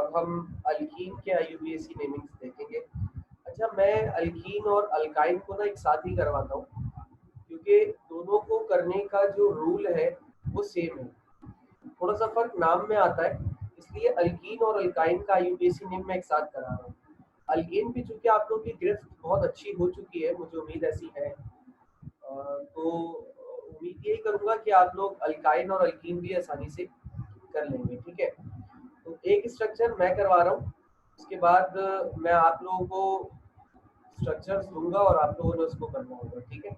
अब हम अल्कीन के आईयूपीएसी नेमिंग्स देखेंगे। अच्छा, मैं अल्कीन और अल्काइन को ना एक साथ ही करवाता हूँ, क्योंकि दोनों को करने का जो रूल है वो सेम है। थोड़ा सा फर्क नाम में आता है, इसलिए अल्कीन और अल्काइन का आईयूपीएसी नेम मैं एक साथ करा रहा हूँ। अल्केन भी चूंकि आप लोग की गिरफ्त बहुत अच्छी हो चुकी है, मुझे उम्मीद ऐसी है, तो उम्मीद यही करूंगा कि आप लोग अल्काइन और अल्कीन भी आसानी से कर लेंगे। ठीक है, तो एक स्ट्रक्चर मैं करवा रहा हूँ, उसके बाद मैं आप लोगों को स्ट्रक्चर्स दूंगा और आप लोगों ने उसको करना होगा। ठीक है,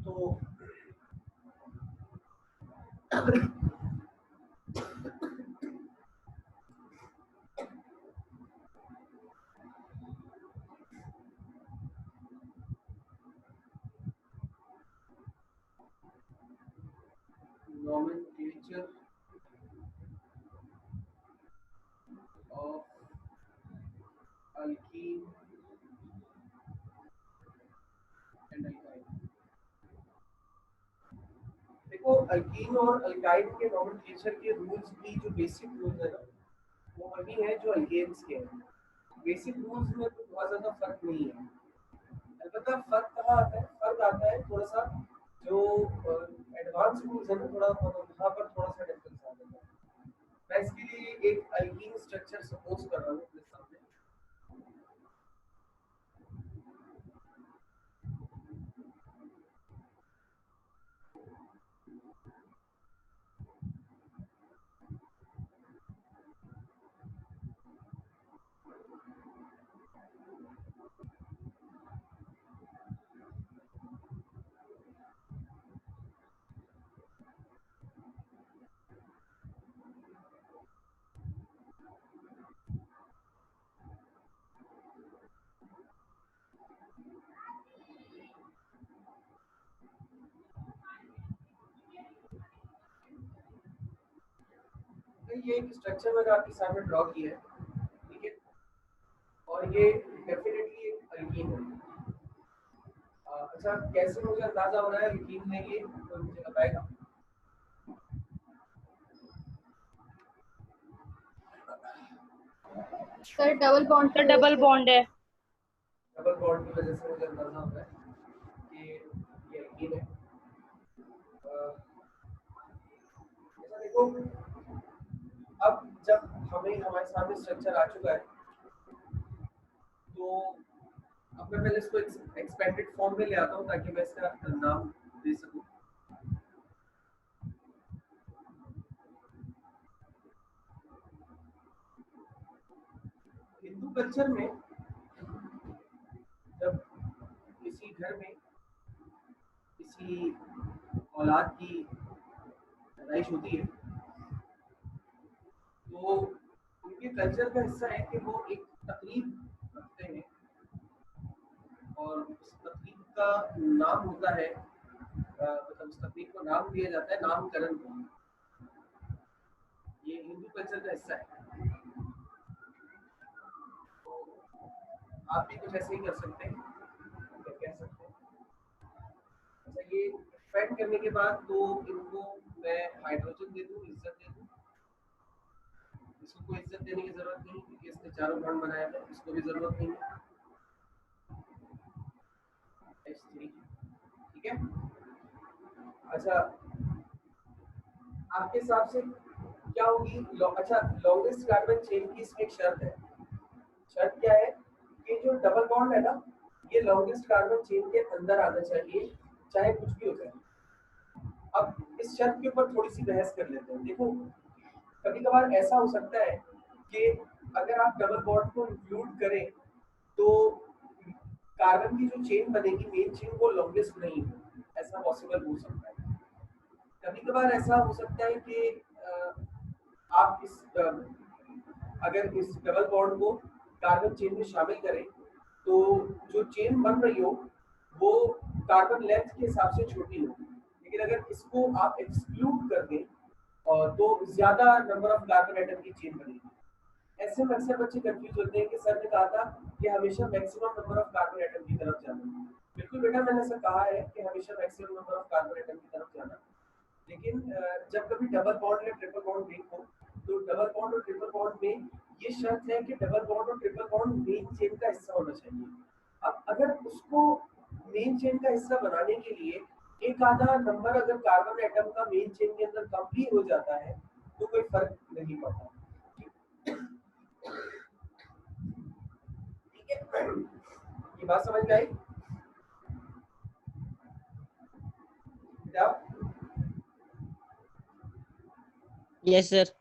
तो nomenclature of alkene and alkyne। देखो, अल्कीन और अल्काइन के नोमेनक्लेचर के रूल्स भी जो बेसिक रूल्स है ना, वो वही है जो अल्केन्स के हैं। बेसिक रूल्स में तो बहुत ज्यादा फर्क नहीं है। अलबत्ता फर्क कहाँ आता है, फर्क आता है थोड़ा सा जो एडवांस रूल्स है ना, थोड़ा वहाँ पर थोड़ा सा डिफरेंस आ जाता है। मैं इसके लिए एक अल्कीन स्ट्रक्चर सपोज कर रहा हूँ अपने सामने। ये एक स्ट्रक्चर मैंने आपके सामने ड्रॉ किया है। ठीक है, और ये डेफिनेटली एक अल्कीन है। अच्छा, कैसे मुझे अंदाजा हो रहा है अल्कीन है ये, तो मुझे बताएगा। सर डबल बॉन्ड की वजह डबल से। बॉन्ड है। डबल बॉन्ड की वजह से मुझे अंदाजा हो रहा है कि ये अल्कीन है। ऐसा देखो, अब जब हमें हमारे सामने स्ट्रक्चर आ चुका है, तो अब मैं पहले इसको एक्सपेंडेड फॉर्म में ले आता हूँ ताकि मैं इसका नाम दे सकूँ। हिंदू कल्चर में जब किसी घर में किसी औलाद की पैदाइश होती है, तो उनके कल्चर का हिस्सा है कि वो एक तकरीब रखते हैं, और उस तकरीब का नाम होता है, मतलब उस तकरीब को नाम दिया जाता है नामकरण को। ये हिंदू कल्चर का हिस्सा है, तो आप भी कुछ ऐसे ही कर सकते हैं, कह सकते हैं। अच्छा, ये एक्सपेंड करने के बाद तो इनको मैं हाइड्रोजन दे दूँ, इज्जत दे दूँ। इसको कोई इज्जत देने की जरूरत नहीं, क्योंकि इसने चारों बॉन्ड बनाया है, इसको भी जरूरत नहीं है। H3, ठीक है। अच्छा, आपके हिसाब से क्या होगी? अच्छा, लॉन्गेस्ट कार्बन चेन की इसमें एक शर्त है। शर्त क्या है कि जो डबल बॉन्ड है ना, ये लॉन्गेस्ट कार्बन चेन के अंदर आना चाहिए, चाहे कुछ भी हो जाए। अब इस शर्त के ऊपर थोड़ी सी बहस कर लेते हैं। देखो, कभी कभार ऐसा हो सकता है कि अगर आप डबल बॉन्ड को इंक्लूड करें तो कार्बन की जो चेन बनेगी, मेन चेन, वो लॉन्गेस्ट नहीं हो, ऐसा पॉसिबल हो सकता है। कभी कभार ऐसा हो सकता है कि आप अगर इस डबल बॉन्ड को कार्बन चेन में शामिल करें, तो जो चेन बन रही हो वो कार्बन लेंथ के हिसाब से छोटी हो, लेकिन अगर इसको आप एक्सक्लूड कर दें तो ज्यादा नंबर ऑफ कार्बन एटम की चेन बनेगी। ऐसे में अक्सर बच्चे कंफ्यूज होते हैं कि सर ने कहा था कि हमेशा maximum number of carbon atom की तरफ जाना। बिल्कुल बेटा, मैंने ऐसा कहा है कि हमेशा maximum number of carbon atom की तरफ जाना, लेकिन जब कभी डबल बॉन्ड या ट्रिपल बॉन्ड ब्रेक हो, तो डबल बॉन्ड और ट्रिपल बॉन्ड में ये शर्त है कि डबल बॉन्ड और ट्रिपल बॉन्ड मेन चेन का हिस्सा होना चाहिए। अब अगर उसको मेन चेन का हिस्सा बनाने के लिए एक आधा नंबर अगर कार्बन एटम का मेन चेन के अंदर कम भी हो जाता है तो कोई फर्क नहीं पड़ता। ठीक है, ये बात समझ में आई क्या? Yes sir.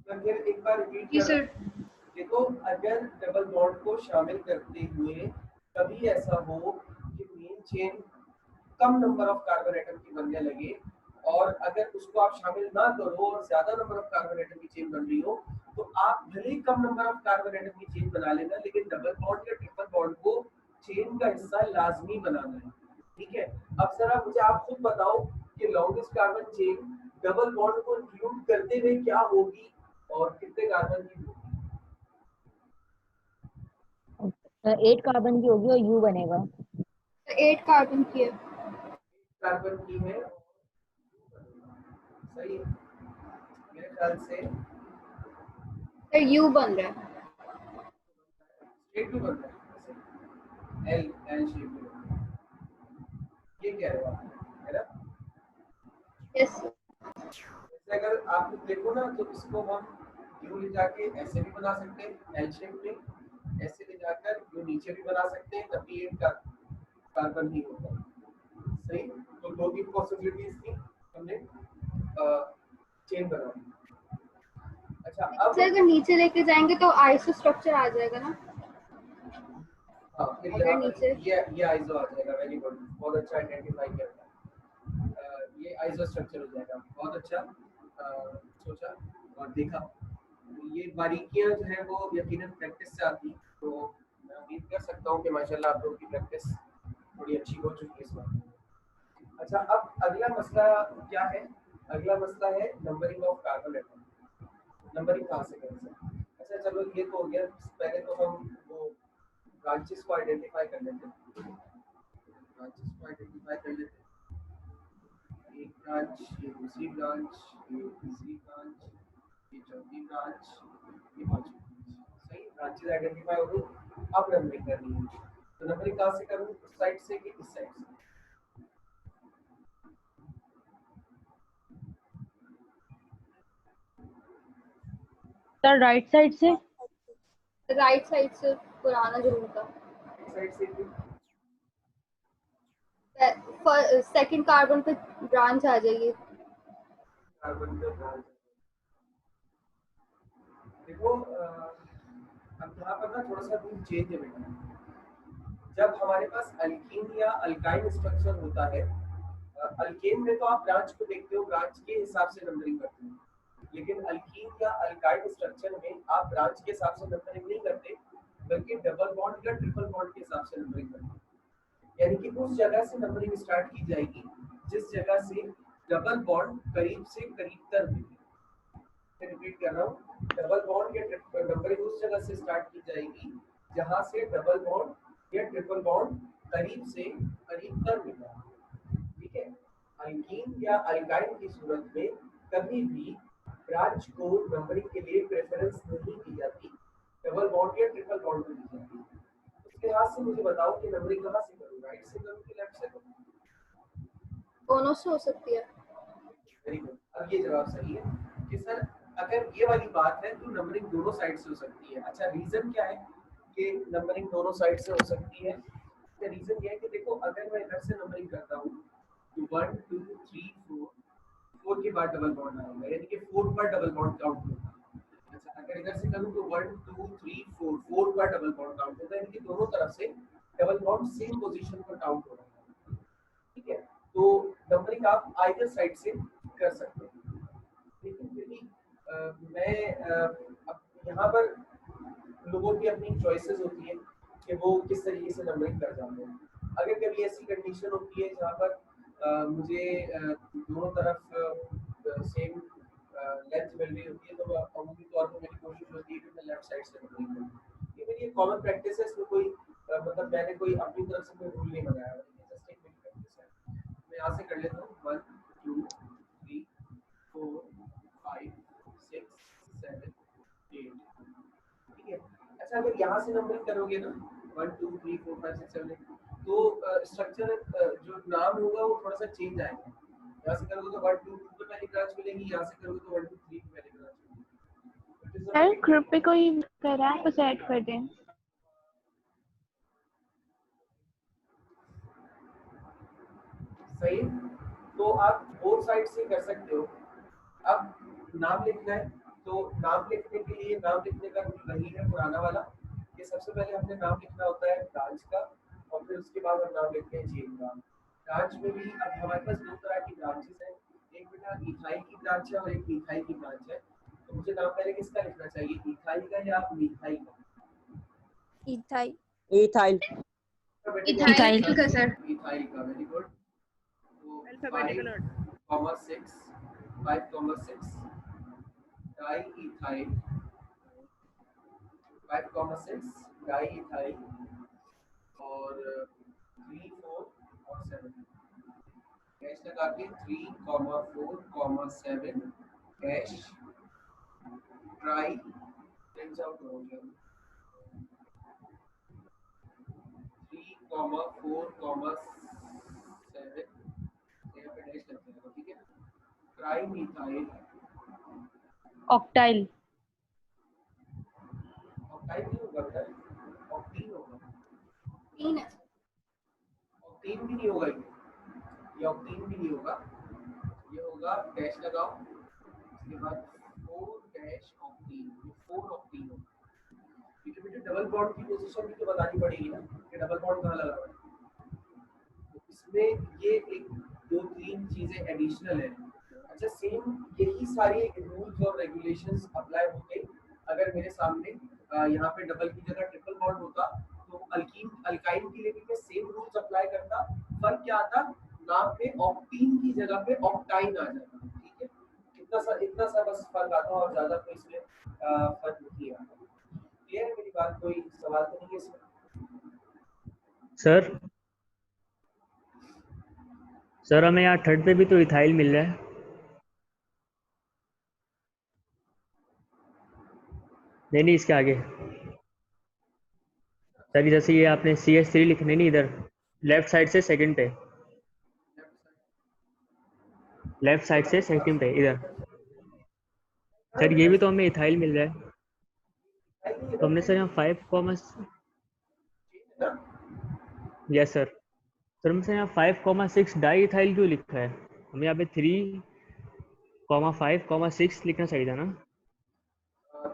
मैं फिर एक बार रिपीट जी कर रहा सर। हूं। देखो, अगर डबल बॉन्ड को शामिल करते हुए कभी ऐसा हो कि main chain come number of carbon atom की बनने लगे और अगर उसको आप शामिल ना करो और ज्यादा नंबर ऑफ कार्बन एटम की चेन बन रही हो तो आप भले ही कम नंबर ऑफ कार्बन एटम की चेन बना लेना, लेकिन डबल बॉन्ड या ट्रिपल बॉन्ड को चेन का हिस्सा लाजमी बनाना है। ठीक है, अब जरा मुझे आप खुद बताओ कि longest carbon chain double bond को इंक्लूड करते हुए क्या होगी और कितने कार्बन की होगी? 8 कार्बन की होगी और यू बनेगा। 8 कार्बन की है। कार्बन की है, सही है मेरे ख्याल से। सर यू बन रहा है। स्ट्रेट भी बन रहा है, एल एल शेप में बन रहा है। ये कह रहे हो आप, है ना? यस। जैसे अगर आप देखो ना तो इसको हम यू ले जाके ऐसे भी बना सकते हैं एल शेप में, ऐसे ले जाकर यू नीचे भी बना सकते हैं, तब भी एक कार्बन ही होगा। सही, तो दो तीन पॉसिबिलिटीज थी, हमने चेन बना दी। अच्छा, अब सर अगर नीचे लेके जाएंगे तो आइसो स्ट्रक्चर आ जाएगा ना। हाँ, फिर अगर यहाँ नीचे पर ये आइसो आ जाएगा। वेरी गुड, बहुत अच्छा आइडेंटिफाई किया था। ये आइसो स्ट्रक्चर हो जाएगा। बहुत अच्छा सोचा और देखा। ये बारीकियां जो है वो यकीनन प्रैक्टिस से आती, तो मैं उम्मीद कर सकता हूँ कि माशाल्लाह आप लोगों की प्रैक्टिस थोड़ी अच्छी हो चुकी है इस बात में। अच्छा, अब अगला मसला क्या है? अगला मसला है numbering of carbon atom. Numbering कहाँ से करें सर? अच्छा चलो, ये तो हो गया। पहले तो हम वो ब्रांचेस को आइडेंटिफाई कर लेते हैं। ब्रांचेस को आइडेंटिफाई कर लेते हैं। एक ब्रांच, ये दूसरी ब्रांच, ये तीसरी ब्रांच, ये चौथी ब्रांच, ये पांचवी ब्रांच। सही, ब्रांचेस आइडेंटिफाई हो गई। अब नंबरिंग करनी है, तो नंबरिंग कहाँ से करूँ? इस साइड से कि इस साइड से? सर राइट साइड से। राइट साइड से पुराना जरूर था। इस साइड से क्यों? सेकंड कार्बन पे ब्रांच आ जाएगी। कार्बन पे ब्रांच। देखो, अब यहाँ पर ना थोड़ा सा रूल चेंज है बेटा। जब हमारे पास अल्कीन या अल्काइन स्ट्रक्चर होता है, अल्केन में तो आप ब्रांच को देखते हो, ब्रांच के हिसाब से नंबरिंग करते हो, लेकिन अल्कीन या अल्काइन स्ट्रक्चर में आप ब्रांच के हिसाब से नंबरिंग नहीं करते, बल्कि डबल बॉन्ड या ट्रिपल बॉन्ड के हिसाब से नंबरिंग करते हो। यानी कि उस जगह से नंबरिंग स्टार्ट की जाएगी जिस जगह से डबल बॉन्ड करीब से करीब तक मिले। रिपीट कर रहा हूँ, डबल बॉन्ड या नंबरिंग उस जगह से स्टार्ट की जाएगी जहां से डबल बॉन्ड या ट्रिपल बॉन्ड करीब से करीब तक मिला। ठीक है, अल्कीन या अल्काइन की सूरत में कभी भी ब्रांच को नंबरिंग के लिए प्रेफरेंस नहीं दी जाती, डबल बॉन्ड या ट्रिपल बॉन्ड को दी जाती है। उसके लिहाज से मुझे बताओ कि नंबरिंग कहाँ से करूँ, राइट से करूँ कि लेफ्ट से करूँ? दोनों से हो सकती है। वेरी गुड, अब ये जवाब सही है कि सर अगर ये वाली बात है तो नंबरिंग दोनों साइड से हो सकती है। अच्छा, रीजन क्या है कि नंबरिंग दोनों साइड से हो सकती है? रीजन ये है कि देखो, अगर मैं इधर से नंबरिंग करता हूँ तो 1 2 3 4, 4 के बाद डबल बॉन्ड आएगा, यानी कि 4 पर डबल बॉन्ड काउंट होगा। अच्छा, अगर इधर से करूँ तो 1 2 3 4, 4 पर डबल बॉन्ड काउंट होगा, यानी कि दोनों तरफ से डबल बॉन्ड सेम पोजीशन पर काउंट हो रहा है। ठीक है, तो नंबरिंग आप आइदर साइड से कर सकते हैं, लेकिन फिर भी अब यहाँ पर लोगों की अपनी चॉइसेस होती है कि वो किस तरीके से नंबरिंग कर जाते हैं। अगर कभी ऐसी कंडीशन होती है जहाँ पर मुझे दोनों तरफ सेम लेंथ मिल रही होती है, तो अमूमी तौर पर मेरी कोशिश होती है कि मैं लेफ्ट साइड से नंबरिंग करूँ। ये मेरी एक कॉमन प्रैक्टिस है, इसमें कोई मतलब मैंने कोई अपनी तरफ से कोई रूल नहीं बनाया, जस्ट एक मेरी प्रैक्टिस है। मैं यहाँ से कर लेता हूँ 1 2 3 4 5 6 अच्छा अगर यहाँ से नंबरिंग करोगे ना 1 2 3 4 5 6 7 8 तो स्ट्रक्चर जो नाम होगा वो थोड़ा सा चेंज आएगा। यहाँ से करोगे तो 1 2 2 पे पहली ब्रांच मिलेगी, यहाँ से करोगे तो 1 2 3 पे पहली ब्रांच मिलेगी। सर ग्रुप पे कोई कर रहा है, उसे ऐड कर दें। सही, तो आप बोथ साइड से कर सकते हो। अब नाम लिखना है तो नाम लिखने के लिए नाम लिखने का रूल वही है पुराना वाला कि सबसे पहले हमने नाम लिखना होता है ब्रांच का और फिर उसके बाद हम नाम लिखते हैं चेन का। ब्रांच में भी अब हमारे पास दो तरह की ब्रांचेस हैं, एक बेटा इथाइल की ब्रांच है और एक मिथाइल की ब्रांच है। तो मुझे नाम पहले किसका लिखना चाहिए, इथाइल का या मिथाइल का? इथाइल। इथाइल। इथाइल का सर। इथाइल का, very good. Alphabetical order. 5,6 diethyl 5,6 diethyl और 3 4 और 7 डैश लगा के 3, 4, 7 डैश ट्राई ब्रेक्स आउट हो गया 3, 4, 7 यहाँ पे डैश लग जाएगा, ठीक है। Tri methyl octyl. ऑक्टाइल नहीं होगा बेटा, ऑक्टीन होगा। 3 है। ऑक्टीन भी नहीं होगा ये ऑक्टीन भी नहीं होगा, ये होगा डैश लगाओ उसके बाद 4 डैश ऑक्टीन, ये 4 ऑक्टीन होगा। ठीक है बेटे, डबल बॉन्ड की पोजीशन भी तो बतानी पड़ेगी ना कि डबल बॉन्ड कहाँ लगा हुआ है। तो इसमें ये एक 2-3 चीजें एडिशनल है। अच्छा सेम यही सारी रूल्स और रेगुलेशंस अप्लाई होते अगर मेरे सामने यहाँ पे डबल की जगह ट्रिपल बॉन्ड होता तो अल्कीन अल्काइन के लिए भी मैं सेम रूल्स अप्लाई करता। फर्क क्या आता, नाम पे ऑक्टीन की जगह पे ऑक्टाइन आ जाता, ठीक है। इतना सा बस फर्क आता और ज्यादा कोई इसमें फर्क नहीं आता। क्लियर है मेरी बात, कोई सवाल तो नहीं है इसमें? सर हमें यहाँ थर्ड पे भी तो इथाइल मिल रहा है। नहीं इसके आगे सर, जैसे ये आपने CH3 लिखने नहीं, इधर लेफ्ट साइड से सेकंड पे, लेफ्ट साइड से सेकंड पे इधर सर, ये भी तो हमें इथाइल मिल रहा है। तो हमने सर यहाँ 5, यस सर। सर हमने सर यहाँ 5,6 डाई इथाइल क्यों लिखा है? हमें यहाँ पे 3, 5, 6 लिखना चाहिए था ना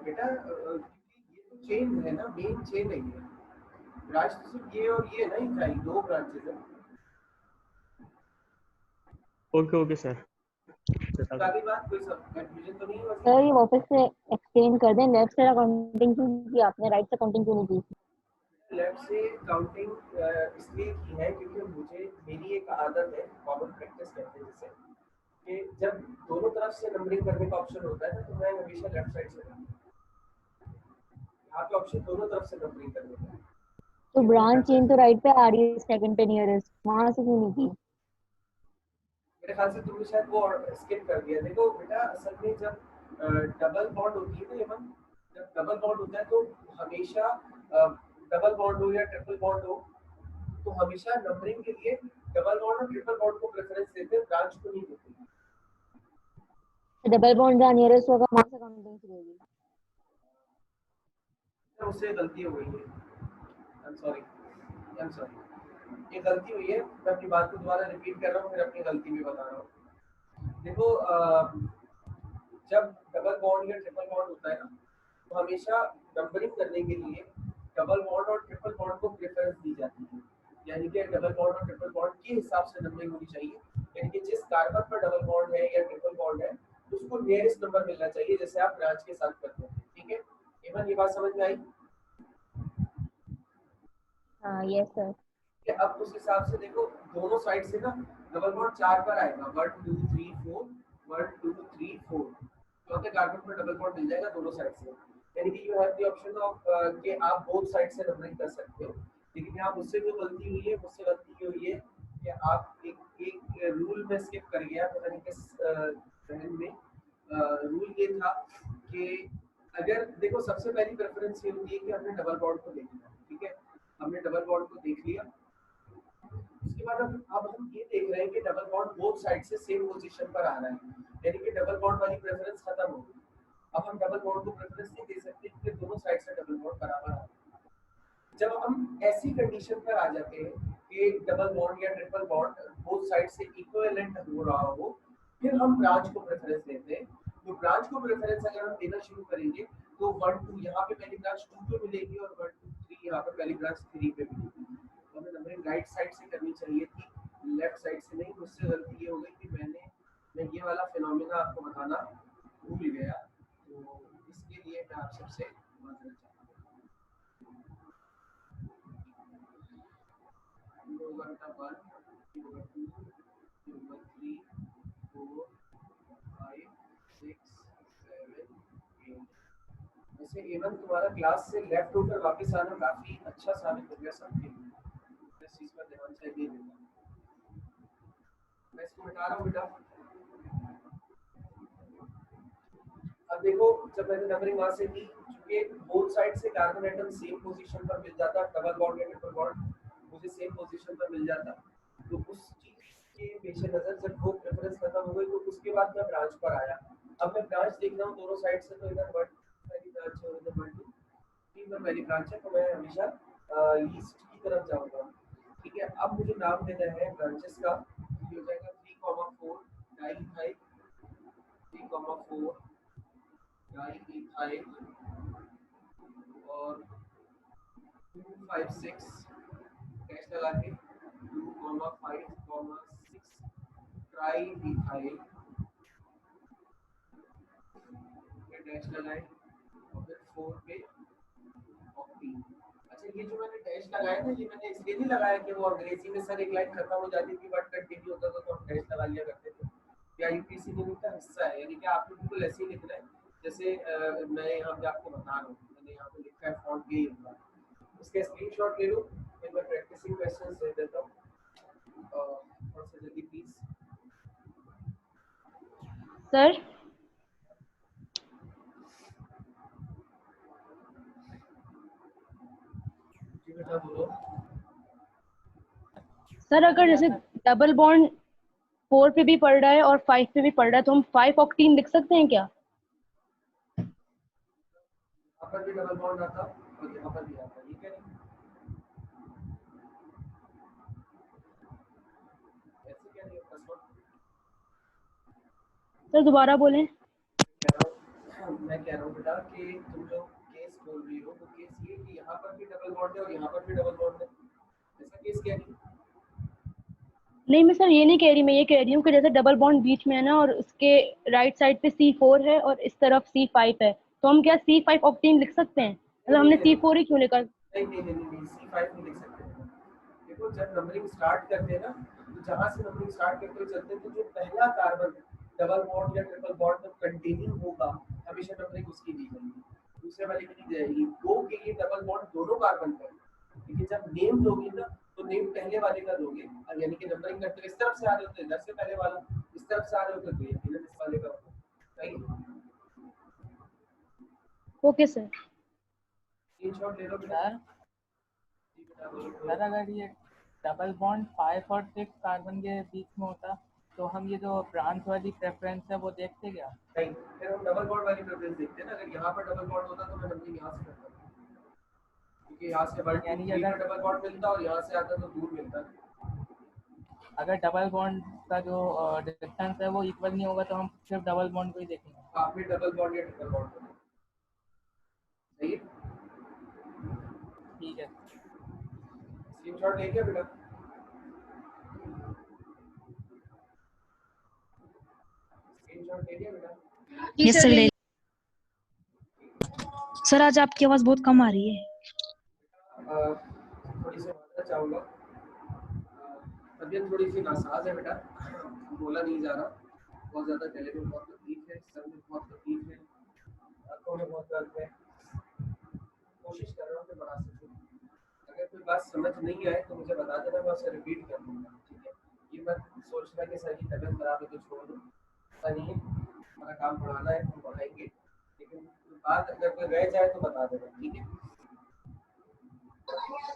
बेटा। ये तो चेन है ना, मेन चेन है ये। ब्रांच तो सिर्फ ये और ये ना, इथाइल 2 ब्रांचेस है। Okay sir. बाकी बात कोई सब कंफ्यूजन तो नहीं हुआ? सर ये वापस से एक्सप्लेन कर दें, लेफ्ट से काउंटिंग क्यों की आपने, राइट से काउंटिंग क्यों नहीं की? लेफ्ट से काउंटिंग इसलिए की है क्योंकि मेरी एक आदत है, कॉमन प्रैक्टिस करते हैं जैसे कि जब दोनों तरफ से नंबरिंग करने का ऑप्शन होता है ना तो मैं हमेशा लेफ्ट साइड से करता हूं। यहाँ पे ऑप्शन दोनों तरफ से नंबरिंग करने का है। तो ब्रांच चेन तो राइट पे आ रही है, सेकंड पे नियरेस्ट, वहां से क्यों नहीं की? मेरे ख्याल से तुमने शायद वो स्किप कर दिया। देखो बेटा, असल में जब डबल बॉन्ड होती है ना एमन, जब डबल बॉन्ड होता है तो हमेशा डबल बॉन्ड हो या ट्रिपल बॉन्ड हो तो हमेशा नंबरिंग के लिए डबल बॉन्ड और ट्रिपल बॉन्ड को प्रेफरेंस देते हैं, ब्रांच को नहीं देते। डबल बॉन्ड जहाँ नियरेस्ट होगा वहां से काउंटिंग शुरू होगी। उससे गलती हो गई है, आई एम सॉरी, ये गलती हुई है। मैं अपनी बात को दोबारा रिपीट कर रहा हूँ, फिर अपनी गलती भी बता रहा हूँ। देखो जब डबल बॉन्ड या ट्रिपल बॉन्ड होता है ना तो हमेशा नंबरिंग करने के लिए डबल बॉन्ड और ट्रिपल बॉन्ड को प्रेफरेंस दी जाती है। यानी कि डबल बॉन्ड और ट्रिपल बॉन्ड के हिसाब से नंबरिंग होनी चाहिए। यानी कि जिस कार्बन पर डबल बॉन्ड है या ट्रिपल बॉन्ड है उसको नियरेस्ट नंबर मिलना चाहिए, जैसे आप ब्रांच के साथ करते हैं, ठीक है। एमन ये बात समझ में आई? हाँ यस सर। अब उस हिसाब से देखो दोनों साइड से ना डबल बॉन्ड 4 पर आएगा, 1 2 3 4 1 2 3 4 चौथे कार्बन पर डबल बॉन्ड मिल जाएगा दोनों साइड से। यानी कि you have the option of कि आप बोथ साइड से नंबरिंग कर सकते हो। लेकिन यहाँ मुझसे जो गलती हुई है, मुझसे गलती ये हुई है कि आप एक रूल में स्किप कर गया, पता नहीं किस जहन में। रूल ये था कि अगर देखो सबसे पहली प्रेफरेंस ये होती है कि हमने डबल बॉन्ड को देखना है, ठीक है, हमने डबल बॉन्ड को देख लिया, उसके बाद अब हम ये देख रहे हैं कि डबल बॉन्ड बोथ साइड से सेम पोजीशन पर आ रहा है, यानी कि डबल बॉन्ड वाली प्रेफरेंस खत्म हो गई। अब हम डबल बॉन्ड को प्रेफरेंस नहीं दे सकते क्योंकि दोनों साइड से डबल बॉन्ड बराबर आ रहा है। जब हम ऐसी कंडीशन पर आ जाते हैं कि डबल बॉन्ड या ट्रिपल बॉन्ड बोथ साइड से इक्विवेलेंट हो रहा हो, फिर हम ब्रांच को प्रेफरेंस देते हैं। तो ब्रांच को प्रेफरेंस अगर हम देना शुरू करेंगे तो 1 2 यहाँ पे पहली ब्रांच 2 पे मिलेगी और 1 2 3 यहाँ पे पहली ब्रांच 3 पे मिलेगी। तो हमें नंबरिंग राइट साइड से करनी चाहिए थी, लेफ्ट साइड से नहीं। मुझसे गलती ये हो गई कि मैं ये वाला फिनोमेना आपको बताना भूल गया, तो इसके लिए मैं आप सबसे माफी चाहता हूँ। 1 2 3 4 5 6 7 8। वैसे इवन तुम्हारा क्लास से लेफ्ट होकर वापस आना काफी अच्छा साबित हो गया सबके लिए। इस चीज पर ध्यान चाहिए देना। मैं इसको मिटा रहा हूँ बेटा। अब देखो जब मैंने नंबरिंग वहां से की, चूंकि बोथ साइड से कार्बन एटम सेम पोजीशन पर मिल जाता, डबल बॉन्ड या ट्रिपल बॉन्ड मुझे सेम पोजीशन पर मिल जाता, तो उस चीज के पेश नजर जब वो प्रेफरेंस खत्म हो गई तो उसके बाद मैं ब्रांच पर आया। अब मैं ब्रांच देख रहा हूँ दोनों साइड से, तो इधर 1 पहली ब्रांच है और इधर 1 2 3 में पहली ब्रांच है, तो मैं हमेशा ईस्ट की तरफ जाऊंगा। ठीक है, अब मुझे नाम देना है ब्रांचेस का। ये हो जाएगा 3,4 डाइथाइल, 3,4 डाइथाइल और 256 डैश लगा के 2,5,6 ट्राइइथाइल डैश लगाए और फिर 4 पे ऑक्टीन। अच्छा, ये जो मैंने डैश लगाया ना, ये मैंने इसलिए नहीं लगाया कि वो अंग्रेजी में सर एक लाइन खत्म हो जाती थी बट कंटिन्यू होता था तो हम डैश लगा लिया करते थे। या यूपीसी यूनिट का हिस्सा है, यानी कि आपको बिल्कुल ऐसे ही लिखना है जैसे मैं यहाँ पे आपको बता रहा हूँ। मैंने यहाँ पे लिखा है फॉन्ट यही होगा, इसका स्क्रीनशॉट ले लो। फिर मैं प्रैक्टिसिंग क्वेश्चंस दे देता हूँ थोड़ा सा जल्दी प्लीज। सर जी बेटा बोलो। सर अगर जैसे डबल बॉन्ड 4 पे भी पड़ रहा है और 5 पे भी पड़ रहा है तो हम 5 ऑक्टीन लिख सकते हैं क्या? यहाँ पर भी डबल बॉन्ड आता और यहाँ पर भी आता, ये कह रहे हैं? ऐसे क्या नहीं प्लस 1 सर दोबारा बोलें। मैं कह रहा हूँ बेटा कि तुम जो केस बोल रही हो वो केस ये कि यहाँ पर भी डबल बॉन्ड है और यहाँ पर भी डबल बॉन्ड है, ऐसा केस क्या नहीं? नहीं मैं सर ये नहीं कह रही, मैं ये कह रही हूँ कि जैसे डबल बॉन्ड बीच में है ना और उसके राइट साइड पे C4 है और इस तरफ C5 है, तो हम क्या C5 ऑक्टीन लिख सकते हैं? मतलब हमने C4 ही क्यों लिखा? नहीं नहीं नहीं नहीं, C5 नहीं लिख सकते हैं। देखो जब नंबरिंग स्टार्ट करते हैं ना, तो जहाँ से नंबरिंग स्टार्ट करते हुए चलते हैं तो जो पहला कार्बन डबल बॉन्ड या ट्रिपल बॉन्ड में कंटेनिंग होगा हमेशा नंबरिंग उसकी दी जाएगी, दूसरे वाले की नहीं जाएगी। दो के लिए डबल बॉन्ड दोनों कार्बन पर, लेकिन जब नेम दोगे ना तो नेम पहले वाले का दोगे, यानी कि नंबरिंग करते इस तरफ से आ रहे होते इधर से पहले वाला, इस तरफ से आ रहे होते तो ये इस वाले का होगा। सही है, ओके सर। स्क्रीनशॉट ले लो बेटा। सर सर अगर ये डबल बॉन्ड 5 और 6 कार्बन के बीच में होता तो हम ये जो ब्रांच वाली प्रेफरेंस है वो देखते क्या? नहीं, फिर हम डबल बॉन्ड वाली प्रेफरेंस देखते हैं ना। अगर यहाँ पर डबल बॉन्ड होता तो मैं नंबरिंग यहाँ से करता, क्योंकि यहाँ से वर्ड यानी अगर अगर डबल बॉन्ड मिलता और यहाँ से आता तो दूर मिलता। अगर डबल बॉन्ड का जो डिस्टेंस है वो इक्वल नहीं होगा तो हम सिर्फ डबल बॉन्ड को ही देखेंगे। आप भी डबल बॉन्ड या ट्रिपल बॉन्ड करो, सही है। ठीक है, स्क्रीनशॉट ले क्या बेटा? स्क्रीनशॉट ले लिया बेटा? यस सर ले। सर आज आपकी आवाज बहुत कम आ रही है। थोड़ी सी बताना चाहूँगा, तबीयत थोड़ी सी नासाज है बेटा, बोला नहीं जा रहा, बहुत ज़्यादा गले में बहुत तकलीफ है, सर में बहुत तकलीफ है, आँखों में बहुत दर्द है। कोशिश कर रहा हूँ कि बढ़ा सकूँ। अगर कोई बात समझ नहीं आए तो मुझे बता देना, मैं उसे रिपीट कर दूँगा, ठीक है। ये मत सोचना कि सर की तबीयत खराब है तो छोड़ दो, ऐसा नहीं है। हमारा काम पढ़ाना है, हम पढ़ाएंगे, लेकिन बात अगर कोई रह जाए तो बता देना, ठीक है?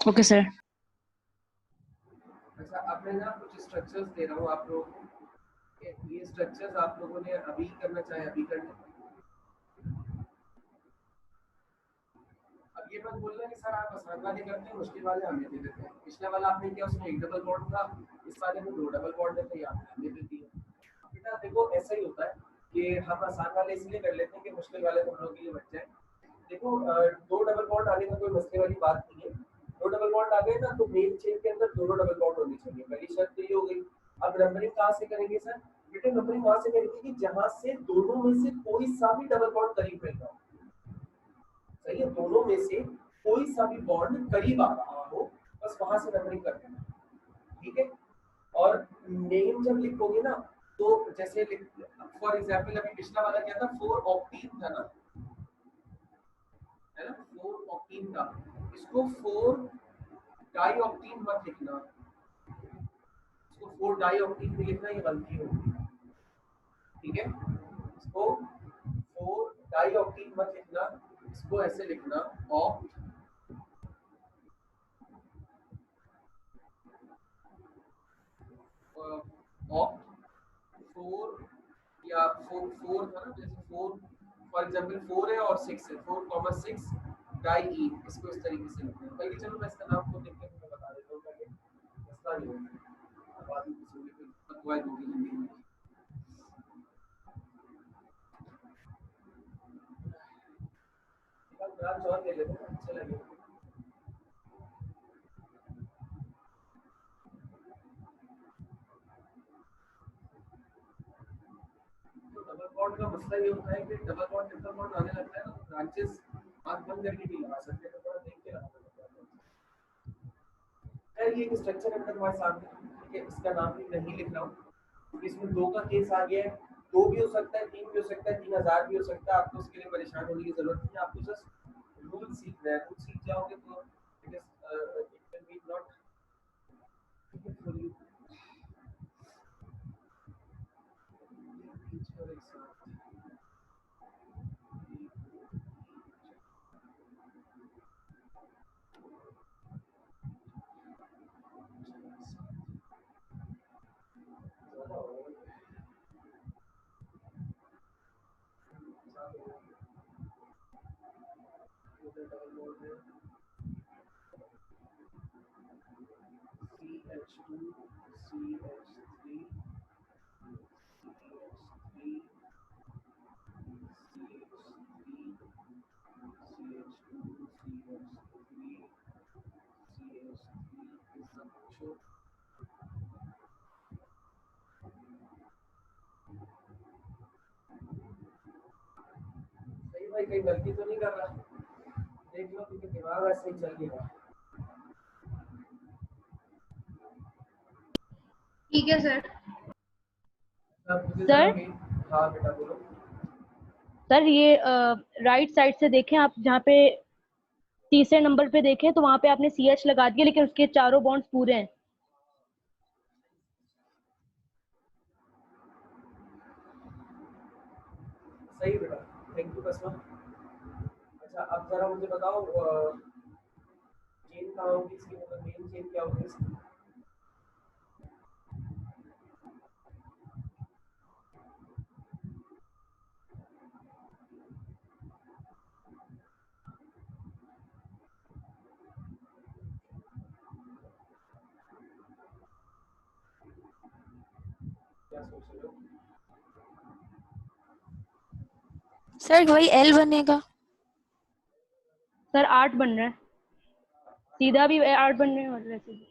Okay sir. अच्छा, अब मैं ना कुछ स्ट्रक्चर्स दे रहा हूँ आप लोगों को। ये स्ट्रक्चर्स आप लोगों ने अभी करना चाहे अभी कर लें। अब ये मत बोलना कि सर आप आसान वाले करते हैं, मुश्किल वाले हमें दे देते हैं। पिछला वाला आपने किया, उसमें एक डबल बॉन्ड था, इस वाले में 2 डबल बॉन्ड है, तो ये आपने हमें दे दिया। बेटा देखो ऐसा ही होता है कि हम आसान वाले इसलिए कर लेते हैं कि मुश्किल वाले तुम लोगों के लिए बच जाए। देखो 2 डबल बॉन्ड आने का कोई मसले वाली बात नहीं है। 2 डबल बॉन्ड आ गए ना, तो मेन चेन के अंदर दोनों डबल बॉन्ड होनी चाहिए, पहली शर्त ये हो गई। अब नंबरिंग कहाँ से करेंगे सर? बेटे नंबरिंग वहां से करेंगे कि जहां से दोनों में से कोई सा भी डबल बॉन्ड करीब मिल रहा हो। सही है, दोनों में से कोई सा भी बॉन्ड करीब आ रहा हो, बस वहां से नंबरिंग कर देना, ठीक है? और नेम जब लिखोगे ना, तो जैसे फॉर एग्जांपल अभी पिछला वाला क्या था, 4 ऑक्टीन था ना, है ना, 4 ऑक्टीन था। इसको 4 डाई ऑक्टीन मत लिखना, इसको 4 डाई ऑक्टीन भी लिखना, ये गलती होगी, ठीक है? इसको 4 डाई ऑक्टीन मत लिखना, इसको ऐसे लिखना ऑक्ट ऑक्ट 4 या 4 था ना, जैसे 4 फॉर एग्जांपल 4 है और 6 है, 4,6 डाई ई, इसको इस तरीके से लिखना है। बल्कि चलो मैं इसका नाम खुद लिख के तुम्हें बता देता हूँ, ताकि मसला नहीं होगा, बाद में किसी को बकवास होगी जिंदगी में। ब्रांच और ले लेते हैं, अच्छा लगेगा। डबल बॉन्ड का मसला ये होता है कि डबल बॉन्ड ट्रिपल बॉन्ड आने लगता है ना, तो ब्रांचेस आंख बंद करके नहीं लगा सकते, तो थोड़ा देख के लगाना पड़ता है। ये एक स्ट्रक्चर है तुम्हारे सामने, ठीक है? इसका नाम भी नहीं लिख रहा हूँ क्योंकि इसमें 2 का केस आ गया है। 2 भी हो सकता है, 3 भी हो सकता है, 3000 भी हो सकता है। आपको उसके लिए परेशान होने की जरूरत नहीं है, आपको जस्ट रूल सीखना है। रूल सीख जाओगे तो it will be not for you. सही भाई, कहीं गलती तो नहीं कर रहा? देख लो क्योंकि दिमाग ऐसे ही चल गया। ठीक है सर। सर हाँ बेटा बोलो। सर ये राइट साइड से देखें आप, जहाँ पे तीसरे नंबर पे देखें तो वहां पे आपने CH लगा दिया, लेकिन उसके चारों बॉन्ड्स पूरे हैं। सही बेटा, थैंक यू कस्मा। अच्छा अब जरा मुझे बताओ चेन कहाँ होगी इसकी, मतलब मेन चेन क्या होगी इसकी? क्या सोच रहे हो? सर वही L बनेगा। सर 8 बन रहा है, सीधा भी 8 बन रहे हैं और वैसे भी।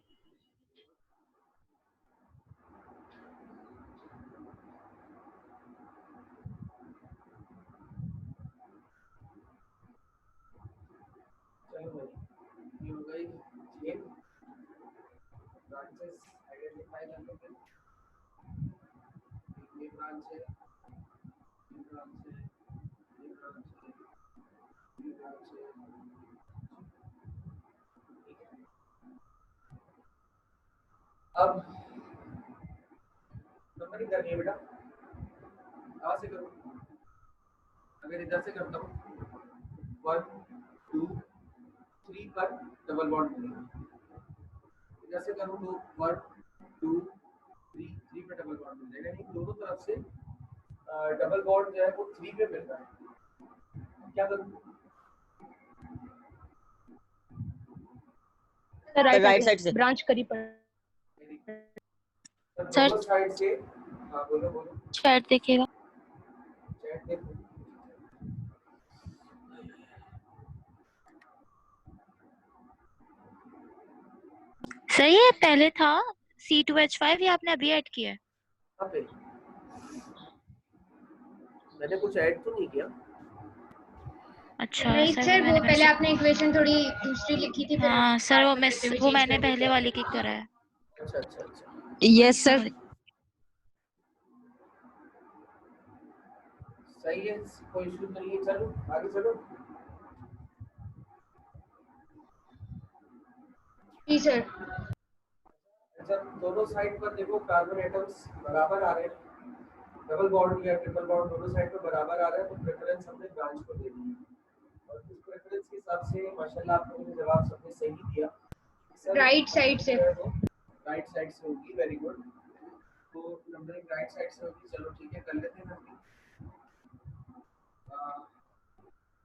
चलो भाई, ये हो गई चेन। ब्रांचेस आइडेंटिफाई कर लेते हैं। ये ब्रांच है, ये ब्रांच है, ये ब्रांच है, ये ब्रांच है, ठीक है? अब नंबरिंग करनी है बेटा, कहाँ से करूँ? अगर इधर से करता हूँ 1 2 3 पर डबल बॉन्ड मिलेगा। जैसे करूँ तो 1 2 3 पे डबल बॉन्ड मिल जाएगा, यानी दोनों तरफ से डबल बॉन्ड जो है वो 3 पे मिल रहा है। क्या करूँ? राइट साइड से ब्रांच करी पर सर दोनों साइड से। हाँ बोलो बोलो। चैट देखिएगा। चैट देखो। सर ये पहले था C2H5, ये आपने अभी ऐड किया है? कहाँ पे? मैंने कुछ ऐड तो नहीं किया। अच्छा नहीं सर, सर, वो वो मैंने पहले आपने इक्वेशन थोड़ी दूसरी लिखी थी, फिर हाँ सर, वो वो मैंने पहले वाली की करा है। अच्छा अच्छा अच्छा, यस सर। सही है, कोई इशू नहीं है। चलो आगे चलो। जी सर। अच्छा, दोनों साइड पर देखो कार्बन एटम्स बराबर आ रहे हैं, डबल बॉन्ड या ट्रिपल बॉन्ड दोनों साइड पर बराबर आ रहे हैं, तो प्रेफरेंस हमने ब्रांच को दे दी है। और इस प्रेफरेंस के हिसाब से माशाल्लाह आप लोगों ने जवाब सबने सही दिया। राइट साइड से। राइट साइड से होगी, वेरी गुड। तो नंबरिंग राइट साइड से होगी। चलो ठीक है, कर लेते हैं नंबरिंग।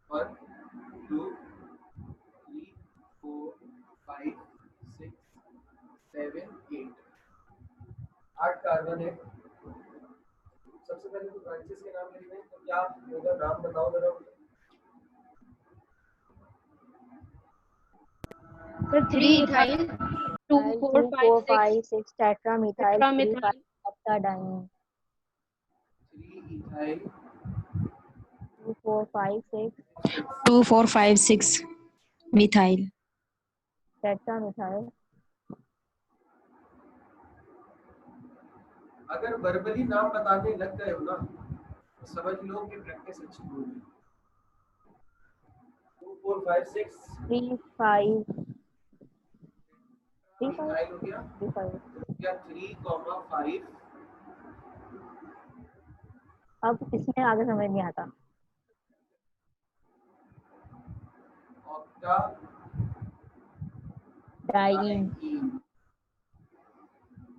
1 2 3 4 5 6 7 8 8 कार्बन है। सबसे पहले तो ब्रांचेस के नाम लिखने हैं, तो क्या होगा? नाम बताओ जरा। Sir 3 ethyl, 2 4 5 6 tetramethyl, 3 tetramethyl, octadiene, 3 ethyl 2 4 5 6 2 4 5 6 methyl. Tetramethyl. अगर वर्बली नाम बताने लग गए हो ना तो समझ लो कि प्रैक्टिस अच्छी होगी। 2 4 5 6 3 5 इथाइल हो गया। 3 5। तो क्या 3, 5 अब इसमें आगे समझ नहीं आता। ऑक्टा डाइईन,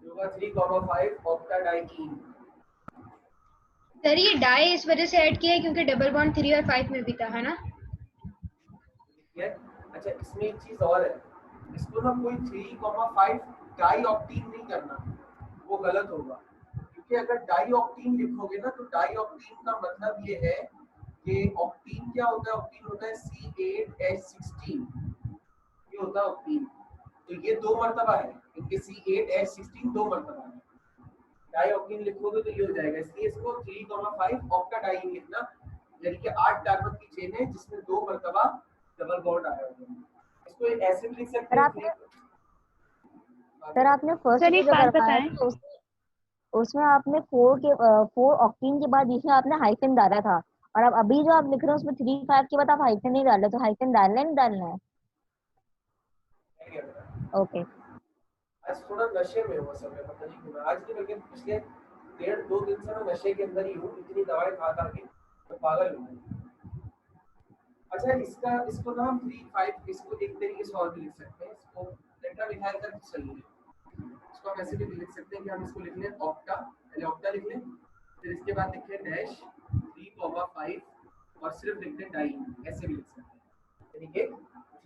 होगा 3, 5 ऑक्टाडाइईन। सर ये डाई इस वजह से ऐड किया है क्योंकि डबल बॉन्ड 3 और 5 में भी था, है ना? ठीक है। अच्छा, इसमें एक चीज और है, इसको ना कोई 3, 5 डाई ऑक्टीन नहीं करना, वो गलत होगा। क्योंकि अगर डाई ऑक्टीन लिखोगे ना तो डाई ऑक्टीन का मतलब ये है कि ऑक्टीन क्या होता है? ऑक्टीन होता है C8H16, ये होता है ऑक्टीन। तो ये 2 मर्तबा है, इनके C8H16 2 मर्तबा है। डाई ऑक्टीन लिखोगे तो ये हो जाएगा, इसलिए इसको 3, 5 ऑक्टाडाइन लिखना, यानी कि 8 कार्बन की चेन है जिसमें 2 मर्तबा डबल बॉन्ड आया हुआ है। इसको ऐसे भी लिख सकते हैं। सर आपने फर्स्ट सर में एक जो बात करवाया बताएं, था उसमें आपने 4 ऑक्टीन के बाद बीच में आपने हाइफन डाला था, और अब अभी जो आप लिख रहे हो उसमें 3 5 के बाद आप हाइफन नहीं डाल रहे, तो हाइफन डालना है नहीं डालना है? ओके। आज थोड़ा नशे में हुआ समय, पता नहीं क्यों। आज नहीं बल्कि पिछले 1.5-2 दिन से मैं नशे के अंदर ही हूँ, इतनी दवाई खा खा के मैं पागल हूँ। अच्छा, इसको ना हम 3 5 इसको एक तरीके से और भी लिख सकते हैं। इसको टेट्रामिथाइल का सही है, इसको हम ऐसे भी लिख सकते हैं कि हम इसको लिख लें ऑक्टा, पहले ऑक्टा लिख लें, फिर इसके बाद लिख लें डैश 3, 5 और सिर्फ लिख लें डाइन, ऐसे भी लिख सकते हैं। यानी कि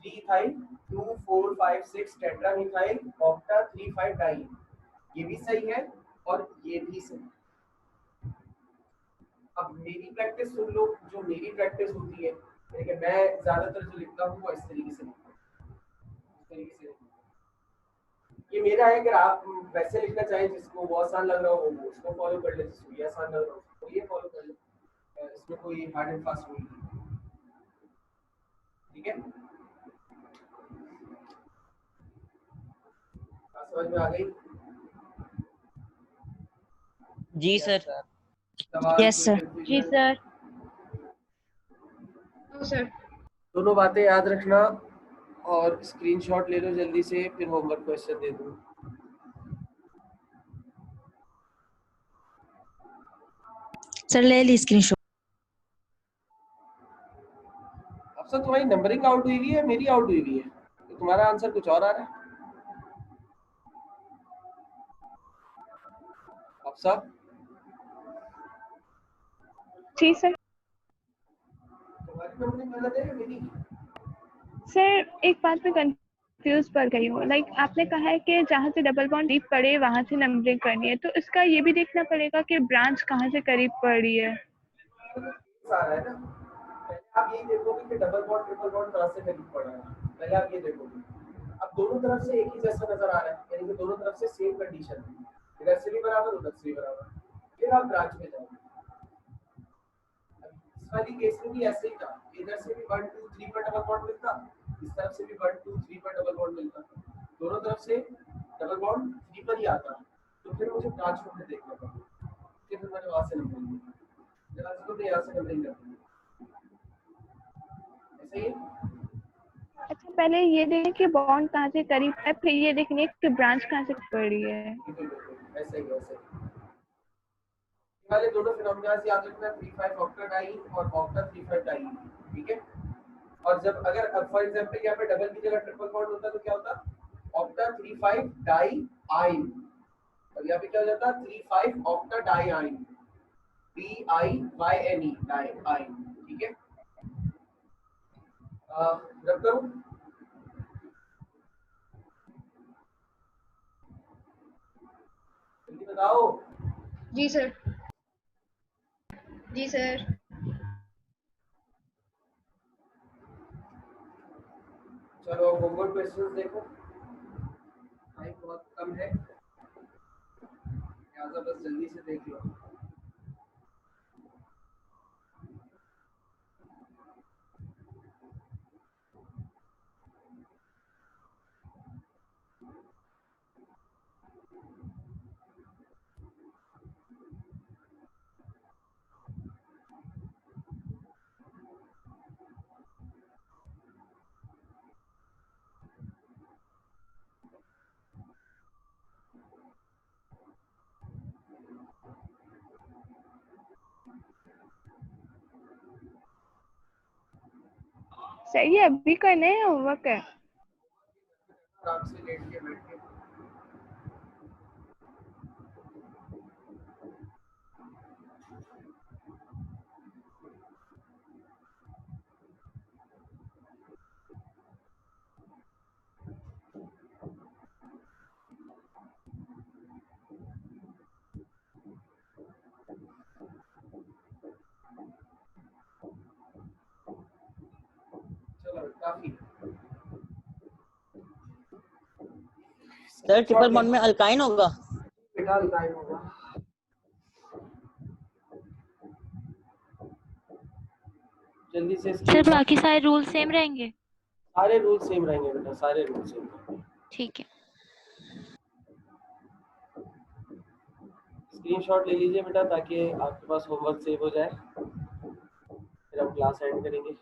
3 इथाइल 2 4 5 6 टेट्रामिथाइल ऑक्टा 3 5 डाइन, ये भी सही है और ये भी सही। अब मेरी प्रैक्टिस सुन लो, जो मेरी प्रैक्टिस होती है, यानी कि मैं ज्यादातर जो लिखता हूँ वो इस तरीके से लिखता हूँ, इस तरीके से। ये मेरा है, अगर आप वैसे लिखना चाहें जिसको वो आसान लग रहा हो वो उसको फॉलो कर ले, जिसको ये आसान लग रहा हो तो ये फॉलो कर ले, इसमें कोई हार्ड एंड फास्ट रूल नहीं। ठीक है, बात समझ में आ गई? जी सर। Yes sir. जी सर। No sir. दोनों बातें याद रखना और स्क्रीनशॉट ले लो जल्दी से, फिर होमवर्क क्वेश्चन दे दूँ। सर ले ली स्क्रीनशॉट। अब अफसर तुम्हारी नंबरिंग आउट हुई है, मेरी आउट हुई है, तो तुम्हारा आंसर कुछ और आ रहा है। अफसर जी सर। तुम्हारी नंबरिंग गलत है या मेरी? सर एक बात में कंफ्यूज पड़ गई हूँ, लाइक आपने कहा है कि जहाँ से डबल बॉन्ड करीब पड़े वहां से नंबरिंग करनी है, तो इसका ये भी देखना पड़ेगा कि ब्रांच कहाँ से करीब पड़ी है। सारा है ना, पहले आप यही देखोगे कि डबल बॉन्ड ट्रिपल बॉन्ड कहाँ से करीब पड़ा है, पहले आप ये देखोगे। अब दोनों तरफ से एक ही जैसा नजर आ रहा है, यानी कि दोनों तरफ से सेम कंडीशन है, इधर से भी बराबर उधर से भी बराबर, फिर आप ब्रांच में जाओगे। इस वाली केस में भी ऐसे ही था, इधर से भी 1 2 3 पर डबल बॉन्ड मिलता, इस तरफ से भी 1 2 3 पर डबल बॉन्ड मिलता, दोनों तरफ से डबल बॉन्ड 3 पर ही आता, तो फिर मुझे ब्रांच में देखना पड़ता, फिर मैंने वहां से नंबरिंग की, जरा से तो यहाँ से नंबरिंग करते हैं ऐसे ही। अच्छा पहले ये देखें कि बॉन्ड कहाँ से करीब है, फिर ये देखने कि ब्रांच कहाँ से पड़ी है। ऐसे ही ऐसे वाले दोनों फिनोमेना याद रखना, 3,5 ऑक्टाडाइन और ऑक्टा 3,5 डाइन, ठीक है। और जब अगर फॉर एग्जांपल यहाँ पे डबल की जगह ट्रिपल बॉन्ड होता तो क्या होता, ऑक्टा 3,5 डाई आइन, और यहाँ पे क्या हो जाता 3,5 ऑक्टा डाई आइन, DIYNE डाई आइन, ठीक है। रब करूं, जल्दी बताओ। जी सर। जी सर। चलो होमवर्क क्वेश्चंस देखो, टाइम बहुत कम है, लिहाजा बस जल्दी से देख लो। सर ये अभी करना है होमवर्क है? आराम से लेट के बैठ के चलो काफी। सर ट्रिपल बॉन्ड में अल्काइन होगा? बेटा अल्काइन होगा। जल्दी से सर बाकी सारे रूल सेम रहेंगे? सारे रूल सेम रहेंगे बेटा, सारे रूल सेम रहेंगे। ठीक है। स्क्रीनशॉट ले लीजिए बेटा ताकि आपके पास होमवर्क सेव हो जाए, फिर हम क्लास एंड करेंगे।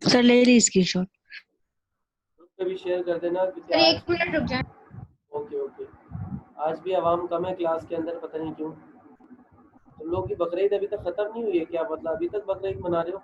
सर ले ली स्क्रीनशॉट। ग्रुप पे भी शेयर कर देना क्योंकि सर एक मिनट रुक जाए। ओके ओके, आज भी आवाम कम है क्लास के अंदर, पता नहीं क्यों। तुम लोग की बकरीद अभी तक खत्म नहीं हुई है क्या, मतलब अभी तक बकरीद मना रहे हो?